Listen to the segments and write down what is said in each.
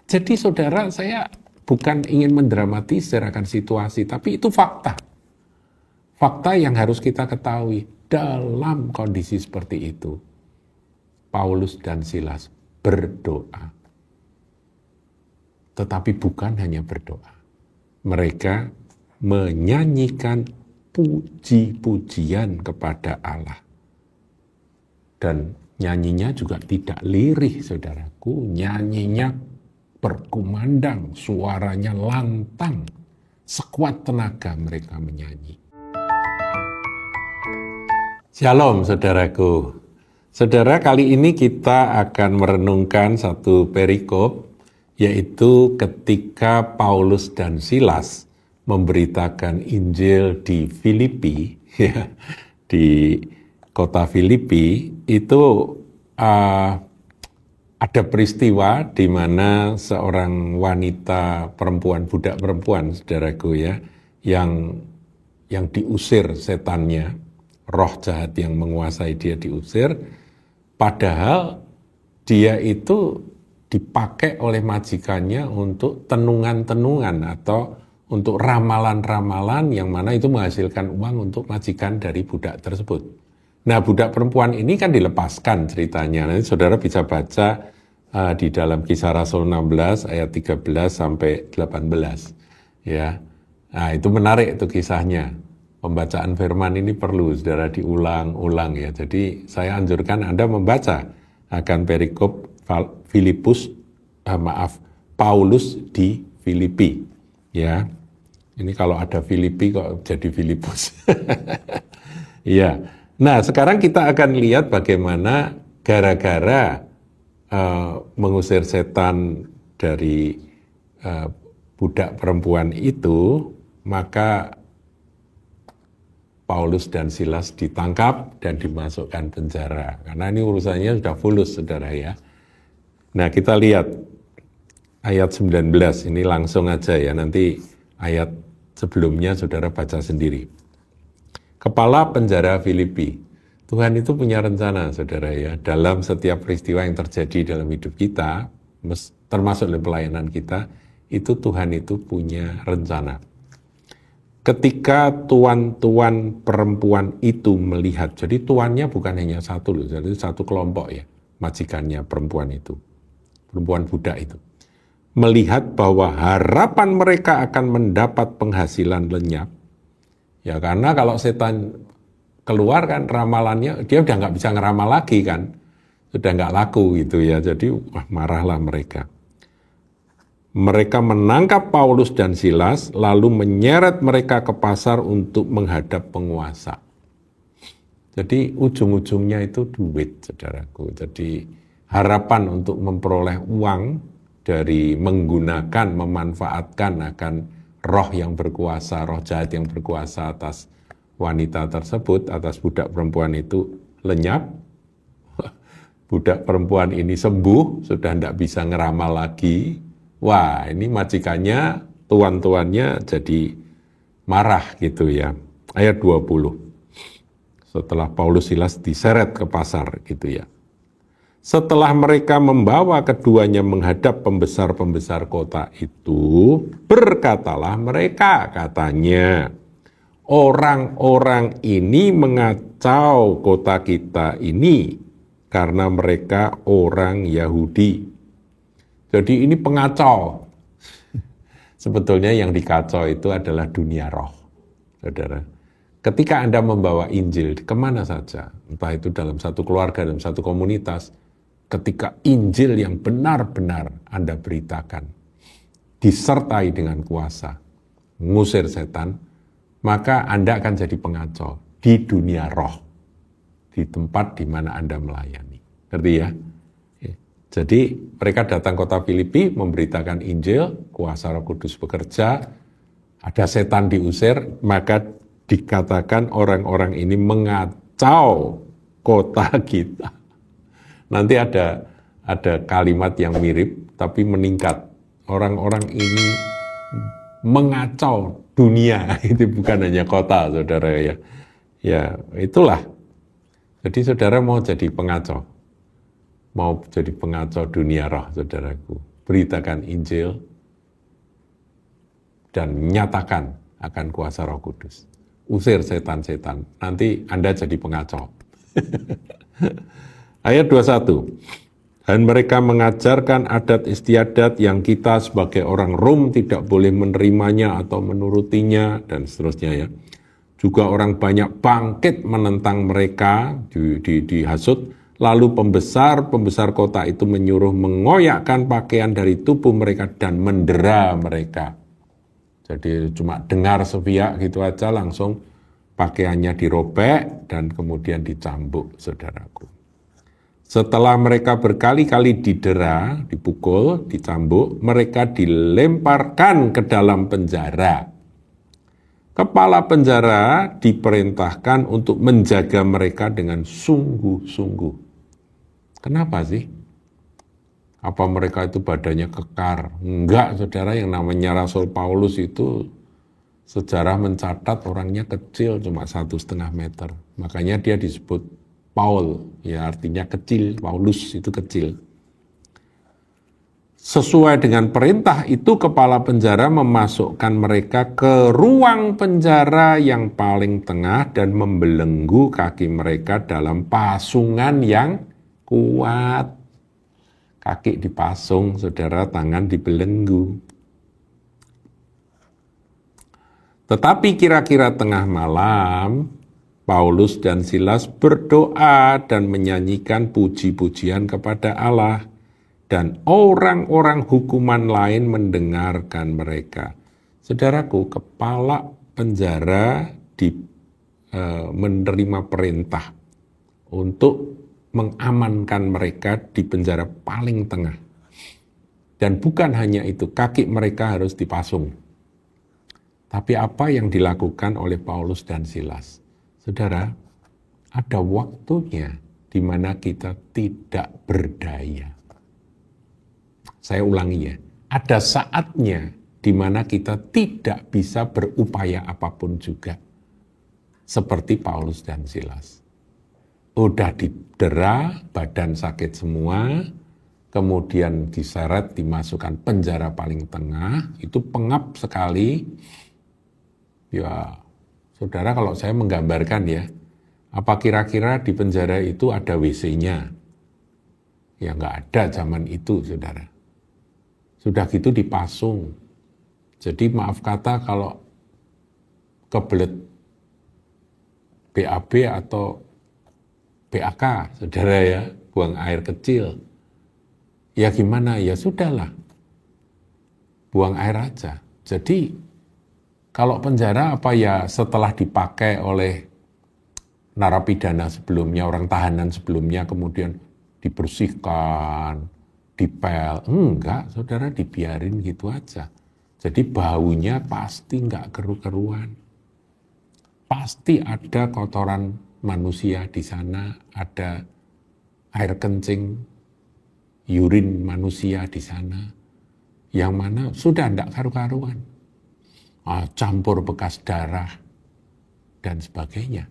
Jadi saudara, saya bukan ingin mendramatisir akan situasi, tapi itu fakta. Fakta yang harus kita ketahui dalam kondisi seperti itu. Paulus dan Silas berdoa. Tetapi bukan hanya berdoa. Mereka menyanyikan puji-pujian kepada Allah. Dan nyanyinya juga tidak lirih, saudaraku. Nyanyinya berkumandang, suaranya lantang. Sekuat tenaga mereka menyanyi. Shalom, saudaraku. Saudara, kali ini kita akan merenungkan satu perikop, yaitu ketika Paulus dan Silas memberitakan Injil di Filipi, ya, di kota Filipi, itu ada peristiwa di mana seorang wanita perempuan, budak perempuan, saudaraku ya, yang diusir setannya, roh jahat yang menguasai dia diusir, padahal dia itu dipakai oleh majikannya untuk tenungan-tenungan atau untuk ramalan-ramalan yang mana itu menghasilkan uang untuk majikan dari budak tersebut. Nah, budak perempuan ini kan dilepaskan ceritanya. Nanti saudara bisa baca di dalam Kisah Rasul 16 ayat 13 sampai 18. Ya. Nah, itu menarik itu kisahnya. Pembacaan firman ini perlu saudara diulang-ulang ya. Jadi saya anjurkan Anda membaca akan perikop Paulus di Filipi. Ya. Ini kalau ada Filipi kok jadi Filipus. Ya. Nah, sekarang kita akan lihat bagaimana gara-gara mengusir setan dari budak perempuan itu, maka Paulus dan Silas ditangkap dan dimasukkan penjara. Karena ini urusannya sudah fulus, saudara ya. Nah, kita lihat ayat 19, ini langsung aja ya, nanti ayat sebelumnya saudara baca sendiri. Kepala penjara Filipi. Tuhan itu punya rencana, saudara ya, dalam setiap peristiwa yang terjadi dalam hidup kita, termasuk dalam pelayanan kita, itu Tuhan itu punya rencana. Ketika tuan-tuan perempuan itu melihat, jadi tuannya bukan hanya satu loh, jadi satu kelompok ya, majikannya perempuan itu, perempuan budak itu. Melihat bahwa harapan mereka akan mendapat penghasilan lenyap, ya karena kalau setan keluar kan ramalannya, dia udah nggak bisa ngeramal lagi kan, sudah nggak laku gitu ya, jadi marahlah mereka. Mereka menangkap Paulus dan Silas, lalu menyeret mereka ke pasar untuk menghadap penguasa. Jadi ujung-ujungnya itu duit, saudaraku. Jadi harapan untuk memperoleh uang dari menggunakan, memanfaatkan akan roh yang berkuasa, roh jahat yang berkuasa atas wanita tersebut, atas budak perempuan itu lenyap. Budak perempuan ini sembuh, sudah tidak bisa ngeramal lagi. Wah, ini majikannya, tuan-tuannya jadi marah gitu ya. Ayat 20. Setelah Paulus Silas diseret ke pasar gitu ya. Setelah mereka membawa keduanya menghadap pembesar-pembesar kota itu, berkatalah mereka, katanya, orang-orang ini mengacau kota kita ini karena mereka orang Yahudi. Jadi ini pengacau. Sebetulnya yang dikacau itu adalah dunia roh, saudara. Ketika Anda membawa Injil kemana saja, entah itu dalam satu keluarga, dalam satu komunitas, ketika Injil yang benar-benar Anda beritakan, disertai dengan kuasa, ngusir setan, maka Anda akan jadi pengacau di dunia roh, di tempat di mana Anda melayani. Ngerti ya? Jadi mereka datang kota Filipi, memberitakan Injil, kuasa Roh Kudus bekerja, ada setan diusir, maka dikatakan orang-orang ini mengacau kota kita. Nanti ada kalimat yang mirip, tapi meningkat. Orang-orang ini mengacau dunia, itu bukan hanya kota, saudara ya. Ya, itulah. Jadi saudara mau jadi pengacau. Mau jadi pengacau dunia roh, saudaraku. beritakan Injil, dan nyatakan akan kuasa Roh Kudus. Usir setan-setan, nanti Anda jadi pengacau. Ayat 21. Dan mereka mengajarkan adat istiadat yang kita sebagai orang Rom tidak boleh menerimanya atau menurutinya, dan seterusnya ya. Juga orang banyak bangkit menentang mereka, dihasut. Lalu pembesar kota itu menyuruh mengoyakkan pakaian dari tubuh mereka dan mendera mereka. Jadi cuma dengar sepiak gitu aja langsung pakaiannya dirobek dan kemudian dicambuk, saudaraku. Setelah mereka berkali-kali didera, dipukul, dicambuk, mereka dilemparkan ke dalam penjara. Kepala penjara diperintahkan untuk menjaga mereka dengan sungguh-sungguh. Kenapa sih? Apa mereka itu badannya kekar? Enggak, saudara, yang namanya Rasul Paulus itu sejarah mencatat orangnya kecil, cuma 1,5 meter. Makanya dia disebut Paul, ya artinya kecil, Paulus itu kecil. Sesuai dengan perintah itu, kepala penjara memasukkan mereka ke ruang penjara yang paling tengah dan membelenggu kaki mereka dalam pasungan yang kuat. Kaki dipasung, saudara, tangan dibelenggu. Tetapi kira-kira tengah malam, Paulus dan Silas berdoa dan menyanyikan puji-pujian kepada Allah, dan orang-orang hukuman lain mendengarkan mereka. Saudaraku, kepala penjara menerima perintah untuk mengamankan mereka di penjara paling tengah. Dan bukan hanya itu, kaki mereka harus dipasung. Tapi apa yang dilakukan oleh Paulus dan Silas? Saudara, ada waktunya di mana kita tidak berdaya. Saya ulangi ya, ada saatnya di mana kita tidak bisa berupaya apapun juga. Seperti Paulus dan Silas. Udah didera, badan sakit semua, kemudian diseret, dimasukkan penjara paling tengah, itu pengap sekali. Ya, saudara, kalau saya menggambarkan ya, apa kira-kira di penjara itu ada WC-nya? Ya nggak ada zaman itu, saudara. Sudah gitu dipasung. Jadi maaf kata kalau kebelet BAB atau BAK, saudara ya, buang air kecil. Ya gimana? Ya sudahlah, buang air aja. Jadi kalau penjara apa ya setelah dipakai oleh narapidana sebelumnya, orang tahanan sebelumnya, kemudian dibersihkan, dipel. Enggak, saudara, dibiarin gitu aja. Jadi baunya pasti enggak keru-keruan. Pasti ada kotoran manusia di sana, ada air kencing, urin manusia di sana, yang mana sudah enggak karu-karuan. Campur bekas darah, dan sebagainya.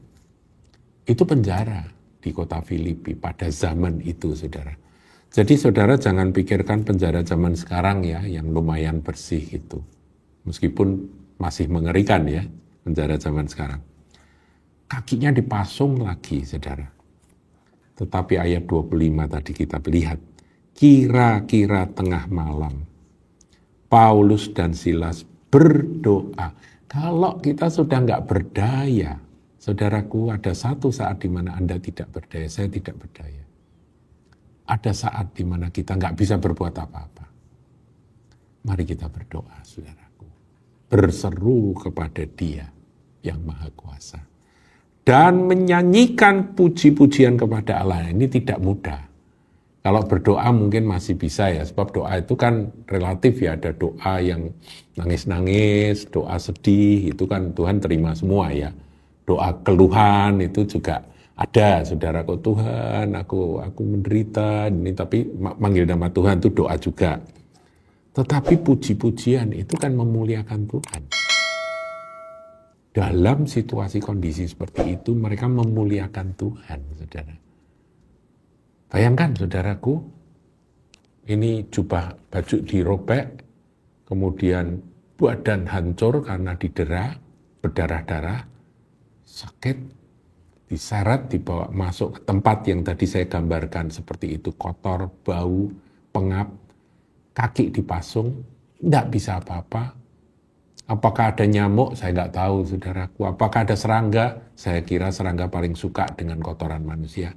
Itu penjara di kota Filipi pada zaman itu, saudara. Jadi saudara jangan pikirkan penjara zaman sekarang ya, yang lumayan bersih itu. Meskipun masih mengerikan ya, penjara zaman sekarang. Kakinya dipasung lagi, saudara. Tetapi ayat 25 tadi kita lihat, kira-kira tengah malam, Paulus dan Silas berdoa. Kalau kita sudah nggak berdaya, saudaraku, ada satu saat di mana Anda tidak berdaya, saya tidak berdaya. Ada saat di mana kita nggak bisa berbuat apa-apa. Mari kita berdoa, saudaraku. Berseru kepada Dia yang Maha Kuasa. Dan menyanyikan puji-pujian kepada Allah. Ini tidak mudah. Kalau berdoa mungkin masih bisa ya, sebab doa itu kan relatif ya, ada doa yang nangis-nangis, doa sedih, itu kan Tuhan terima semua ya. Doa keluhan itu juga ada, saudaraku, Tuhan, aku menderita, ini tapi manggil nama Tuhan itu doa juga. Tetapi puji-pujian itu kan memuliakan Tuhan. Dalam situasi kondisi seperti itu, mereka memuliakan Tuhan, saudara. Bayangkan, saudaraku, ini jubah baju dirobek, kemudian badan hancur karena didera, berdarah-darah, sakit, diseret, dibawa masuk ke tempat yang tadi saya gambarkan seperti itu, kotor, bau, pengap, kaki dipasung, tidak bisa apa-apa. Apakah ada nyamuk? Saya nggak tahu, saudaraku. Apakah ada serangga? Saya kira serangga paling suka dengan kotoran manusia.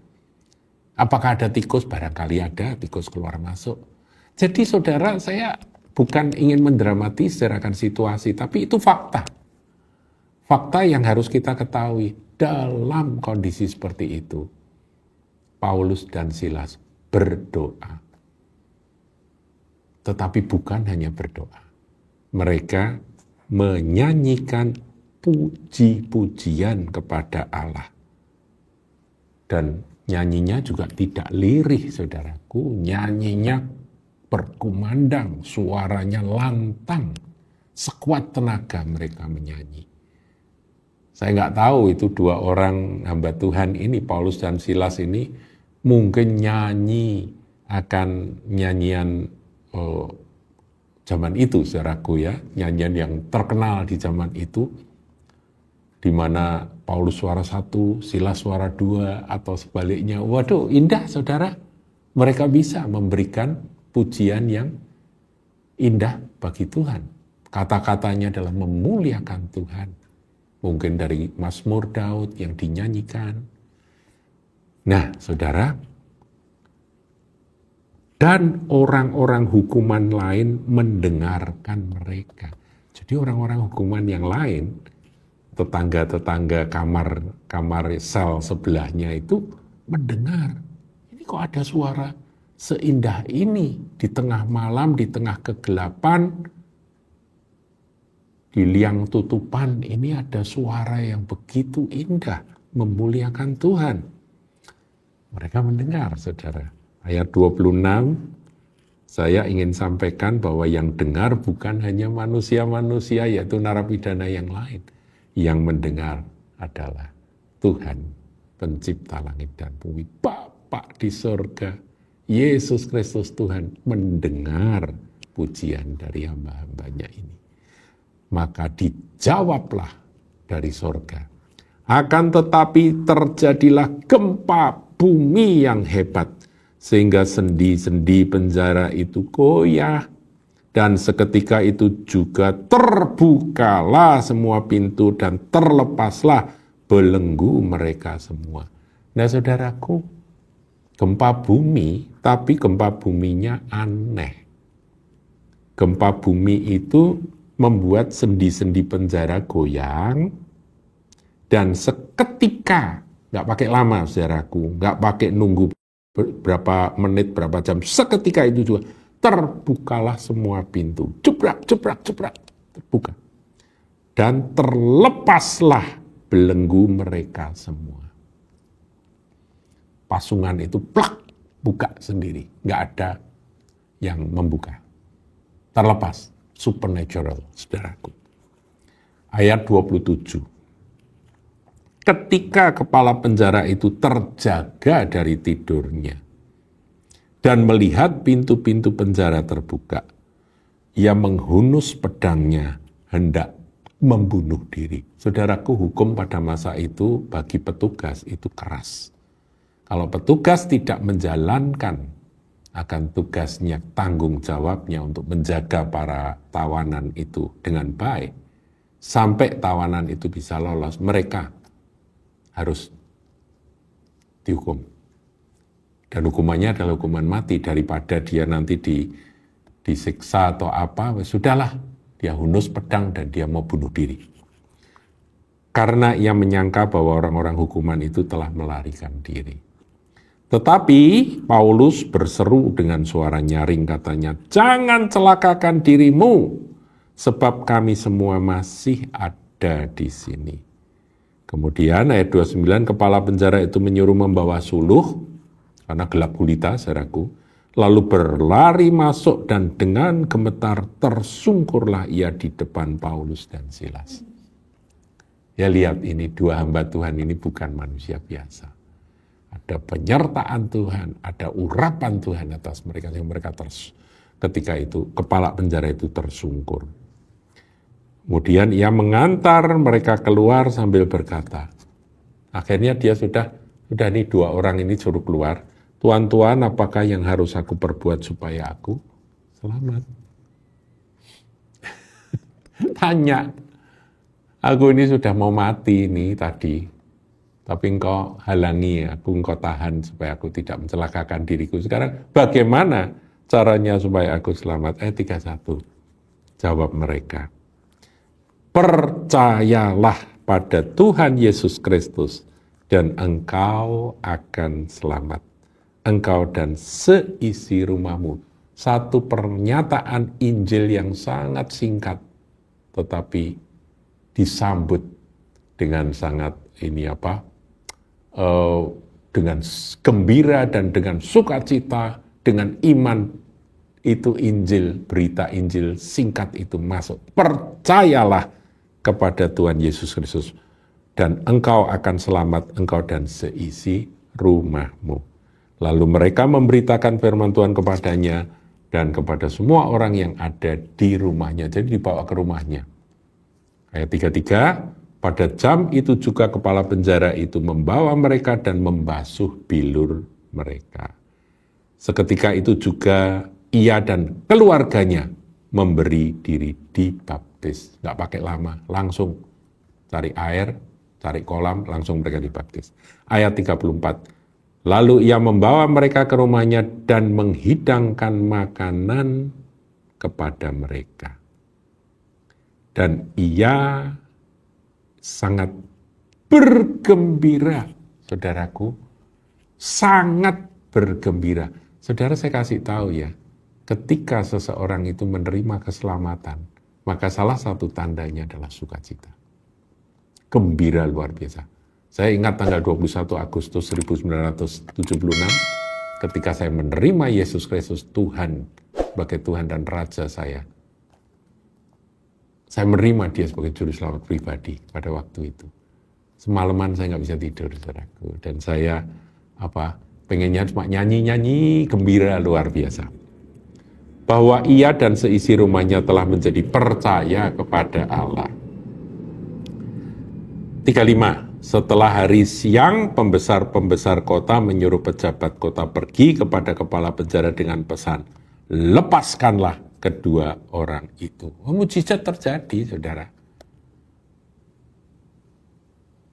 Apakah ada tikus? Barangkali ada, tikus keluar masuk. Jadi saudara, saya bukan ingin mendramatisir akan situasi, tapi itu fakta. Fakta yang harus kita ketahui dalam kondisi seperti itu. Paulus dan Silas berdoa. Tetapi bukan hanya berdoa. Mereka menyanyikan puji-pujian kepada Allah. Dan nyanyinya juga tidak lirih, saudaraku. Nyanyinya berkumandang, suaranya lantang, sekuat tenaga mereka menyanyi. Saya nggak tahu itu dua orang hamba Tuhan ini, Paulus dan Silas ini, mungkin nyanyi akan nyanyian zaman itu, saudaraku ya, nyanyian yang terkenal di zaman itu, di mana Paulus suara satu, Silas suara dua, atau sebaliknya. Waduh, indah saudara. Mereka bisa memberikan pujian yang indah bagi Tuhan. Kata-katanya adalah memuliakan Tuhan. Mungkin dari Mazmur Daud yang dinyanyikan. Nah, saudara, dan orang-orang hukuman lain mendengarkan mereka. Jadi orang-orang hukuman yang lain, tetangga-tetangga kamar sel sebelahnya itu mendengar. Ini kok ada suara seindah ini di tengah malam, di tengah kegelapan, di liang tutupan, ini ada suara yang begitu indah, memuliakan Tuhan. Mereka mendengar, saudara. Ayat 26, saya ingin sampaikan bahwa yang dengar bukan hanya manusia-manusia, yaitu narapidana yang lain. Yang mendengar adalah Tuhan, pencipta langit dan bumi, Bapa di surga. Yesus Kristus Tuhan mendengar pujian dari hamba-hambanya ini. Maka dijawablah dari surga. Akan tetapi terjadilah gempa bumi yang hebat, sehingga sendi-sendi penjara itu goyah. Dan seketika itu juga terbukalah semua pintu dan terlepaslah belenggu mereka semua. Nah saudaraku, gempa bumi, tapi gempa buminya aneh. Gempa bumi itu membuat sendi-sendi penjara goyang, dan seketika, nggak pakai lama saudaraku, nggak pakai nunggu berapa menit, berapa jam, seketika itu juga terbukalah semua pintu. Jebrak, jebrak, jebrak, terbuka. Dan terlepaslah belenggu mereka semua. Pasungan itu plak, buka sendiri. Nggak ada yang membuka. Terlepas, supernatural, saudaraku. Ayat 27. Ketika kepala penjara itu terjaga dari tidurnya dan melihat pintu-pintu penjara terbuka, ia menghunus pedangnya hendak membunuh diri. Saudaraku, hukum pada masa itu bagi petugas itu keras. Kalau petugas tidak menjalankan akan tugasnya, tanggung jawabnya untuk menjaga para tawanan itu dengan baik, sampai tawanan itu bisa lolos, mereka harus dihukum. Dan hukumannya adalah hukuman mati, daripada dia nanti disiksa atau apa, sudahlah, dia hunus pedang dan dia mau bunuh diri. Karena ia menyangka bahwa orang-orang hukuman itu telah melarikan diri. Tetapi Paulus berseru dengan suara nyaring, katanya, "Jangan celakakan dirimu, sebab kami semua masih ada di sini." Kemudian ayat 29, kepala penjara itu menyuruh membawa suluh, karena gelap gulita, saudaraku, lalu berlari masuk dan dengan gemetar tersungkurlah ia di depan Paulus dan Silas. Ya lihat, ini dua hamba Tuhan ini bukan manusia biasa. ada penyertaan Tuhan, ada urapan Tuhan atas mereka yang ketika itu kepala penjara itu tersungkur. Kemudian ia mengantar mereka keluar sambil berkata, akhirnya dia sudah nih 2 orang ini suruh keluar. Tuan, apakah yang harus aku perbuat supaya aku selamat? Tanya, aku ini sudah mau mati ini tadi, tapi engkau halangi aku, engkau tahan supaya aku tidak mencelakakan diriku. Sekarang bagaimana caranya supaya aku selamat? Ayat 31, jawab mereka, percayalah pada Tuhan Yesus Kristus dan engkau akan selamat. Engkau dan seisi rumahmu. Satu pernyataan Injil yang sangat singkat, tetapi disambut dengan sangat dengan gembira dan dengan sukacita, dengan iman. Itu Injil, berita Injil singkat itu masuk. Percayalah kepada Tuhan Yesus Kristus dan engkau akan selamat, engkau dan seisi rumahmu. Lalu mereka memberitakan firman Tuhan kepadanya dan kepada semua orang yang ada di rumahnya. Jadi dibawa ke rumahnya. Ayat 33, pada jam itu juga kepala penjara itu membawa mereka dan membasuh bilur mereka. Seketika itu juga ia dan keluarganya memberi diri dibaptis. Nggak pakai lama, langsung cari air, cari kolam, langsung mereka dibaptis. Ayat 34, lalu ia membawa mereka ke rumahnya dan menghidangkan makanan kepada mereka. Dan ia sangat bergembira, saudaraku, sangat bergembira. Saudara, saya kasih tahu ya, ketika seseorang itu menerima keselamatan, maka salah satu tandanya adalah sukacita. Gembira luar biasa. Saya ingat tanggal 21 Agustus 1976, ketika saya menerima Yesus Kristus Tuhan sebagai Tuhan dan Raja saya menerima dia sebagai juru selamat pribadi pada waktu itu. Semalaman saya nggak bisa tidur, saudaraku. Dan saya pengennya cuma nyanyi-nyanyi gembira luar biasa. Bahwa ia dan seisi rumahnya telah menjadi percaya kepada Allah. 35. Setelah hari siang, pembesar-pembesar kota menyuruh pejabat kota pergi kepada kepala penjara dengan pesan, lepaskanlah kedua orang itu. Mukjizat terjadi, saudara.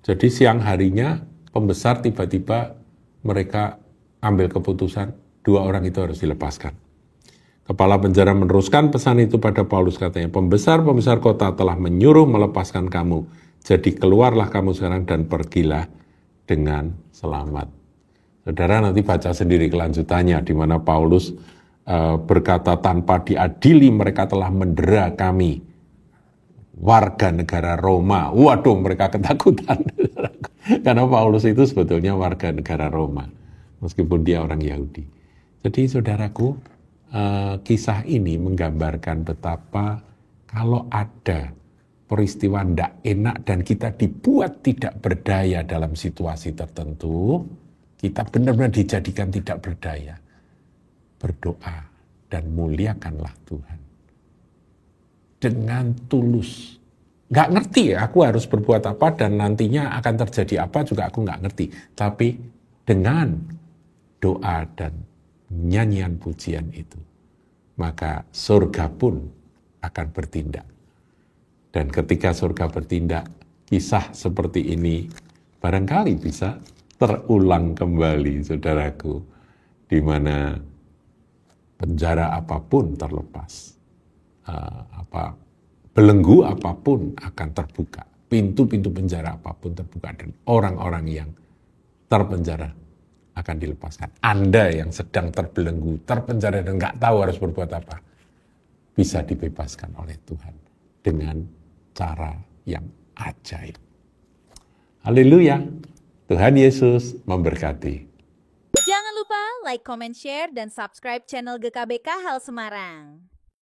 Jadi siang harinya, pembesar tiba-tiba mereka ambil keputusan, 2 orang itu harus dilepaskan. Kepala penjara meneruskan pesan itu pada Paulus, katanya, pembesar-pembesar kota telah menyuruh melepaskan kamu. Jadi keluarlah kamu sekarang dan pergilah dengan selamat. Saudara nanti baca sendiri kelanjutannya, di mana Paulus berkata, tanpa diadili mereka telah mendera kami, warga negara Roma. Waduh, mereka ketakutan. Karena Paulus itu sebetulnya warga negara Roma, meskipun dia orang Yahudi. Jadi saudaraku, kisah ini menggambarkan betapa kalau ada peristiwa tidak enak dan kita dibuat tidak berdaya dalam situasi tertentu, kita benar-benar dijadikan tidak berdaya. Berdoa dan muliakanlah Tuhan. Dengan tulus. Nggak ngerti ya, aku harus berbuat apa dan nantinya akan terjadi apa juga aku nggak ngerti. Tapi dengan doa dan nyanyian pujian itu, maka surga pun akan bertindak. Dan ketika surga bertindak, kisah seperti ini barangkali bisa terulang kembali, saudaraku, di mana penjara apapun terlepas, belenggu apapun akan terbuka, pintu-pintu penjara apapun terbuka, dan orang-orang yang terpenjara akan dilepaskan. Anda yang sedang terbelenggu, terpenjara dan nggak tahu harus berbuat apa, bisa dibebaskan oleh Tuhan dengan cara yang ajaib. Haleluya, Tuhan Yesus memberkati. Jangan lupa like, comment, share, dan subscribe channel GKBK Hal Semarang.